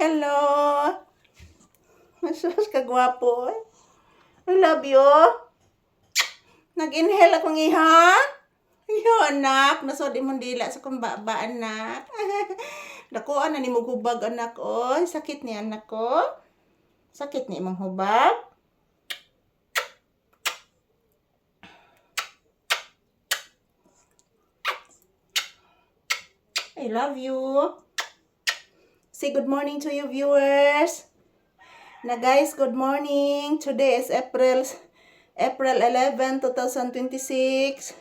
Hello. Masus kagwapo. I love you. Nag-inhale akong iha. Iyo, anak. Nasod imong dila sa kumbaba, anak. Dakuan na ni mo hubag, anak. Oy, sakit ni anak ko. Sakit ni imong hubag. I love you. Say good morning to you viewers. Na guys, good morning. Today is April 11, 2026.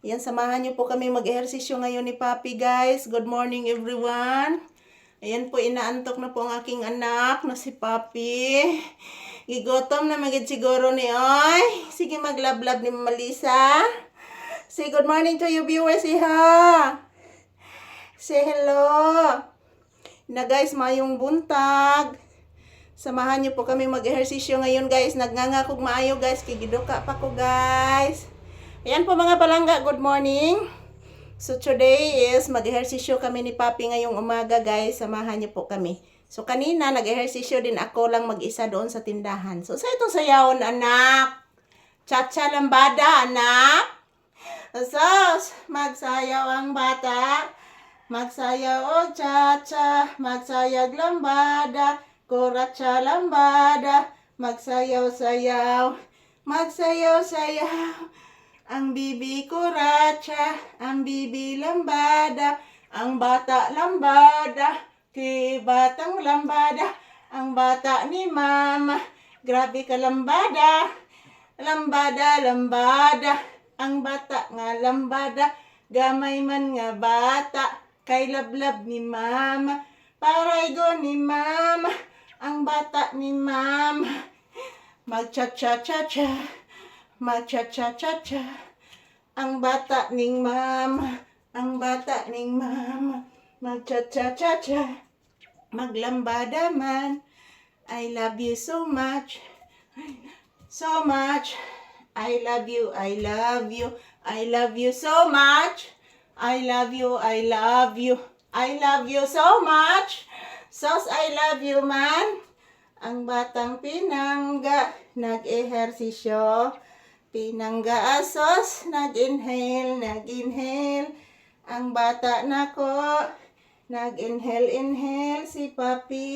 Yan, samahan niyo po kami mag-ehersisyo ngayon ni Papi guys. Good morning everyone. Ayan po, inaantok na po ang aking anak na si Papi. Gigotom na magid siguro ni Oy. Sige, maglablab ni Mama Lisa. Say good morning to you viewers, iha. Say hello. Na guys, mayong buntag. Samahan niyo po kami mag-ehersisyo ngayon guys. Nagngangako'g maayo guys. Kigiduka pa ko guys. Ayan po mga palangga, good morning. So today is mag-ehersisyo kami ni Papi ngayong umaga guys. Samahan niyo po kami. So kanina nag-ehersisyo din ako lang mag-isa doon sa tindahan. So sa itong sayawon anak. Cha-cha lambada anak. So magsayaw ang bata. Magsayaw o cha-cha. Magsayag lambada. Kuratsa lambada, magsayaw-sayaw, magsayaw-sayaw. Ang bibi kuratsa, ang bibi lambada, ang bata lambada, ki batang lambada, ang bata ni mama. Grabe ka lambada, lambada, lambada, ang bata nga lambada, gamay man nga bata, kay lablab ni mama, paraygo ni mama. Ang bata ni mama, mag-cha-cha-cha-cha, mag-cha-cha-cha-cha. Ang bata ning mama, ang bata ning mama, mag-cha-cha-cha-cha, maglambada man. I love you so much, so much. I love you, I love you, I love you so much. I love you, I love you, I love you so much. Sos, I love you man. Ang batang pinangga, nag-ehersisyo. Pinangga sos, nag-inhale, nag-inhale. Ang bata nako, nag-inhale, inhale si Papi.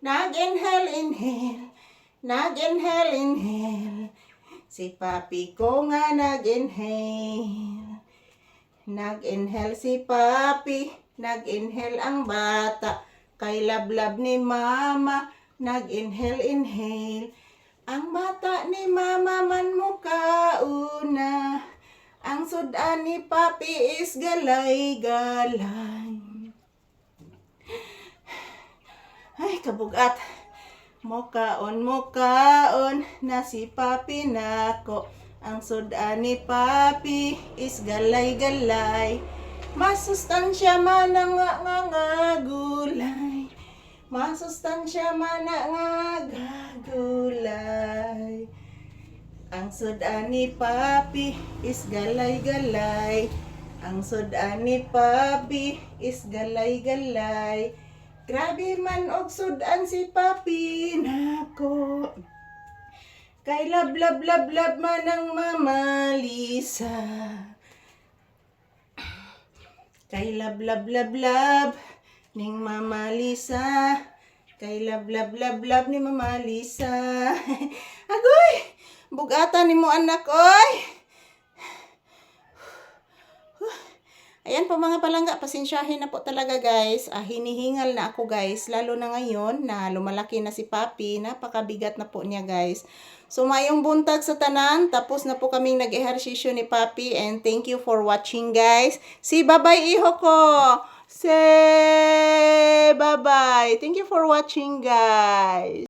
Nag-inhale, inhale, nag-inhale, inhale. Si Papi ko nga nag-inhale. Nag-inhale si Papi. Nag-inhale ang bata, kay lablab ni mama, nag-inhale, inhale. Ang bata ni mama man mo kauna, ang sudan ni Papi is galay-galay. Ay, kabugat. Mokaon, na si Papi nako. Ang sudan ni Papi is galay-galay. Masustansya man nga gulay. Masustansya man nga gulay. Ang sudan ni Papi is galay-galay. Ang sudan ni Papi is galay-galay. Grabe man og sudan si Papi nako. Kay lab-lab-lab-lab man ang Mama Lisa. Kay lab-lab-lab-lab ning Mama Lisa. Kay lab-lab-lab-lab ni Mama Lisa. Agoy! Bugatan ni mo anak, oy! Ayan po mga palangga, pasensyahin na po talaga guys. Hinihingal na ako guys. Lalo na ngayon na lumalaki na si Papi. Napakabigat na po niya guys. So mayong buntag sa tanan. Tapos na po kaming nag-ehersisyo ni Papi. And thank you for watching guys. Say bye-bye iho ko. Say bye-bye. Thank you for watching guys.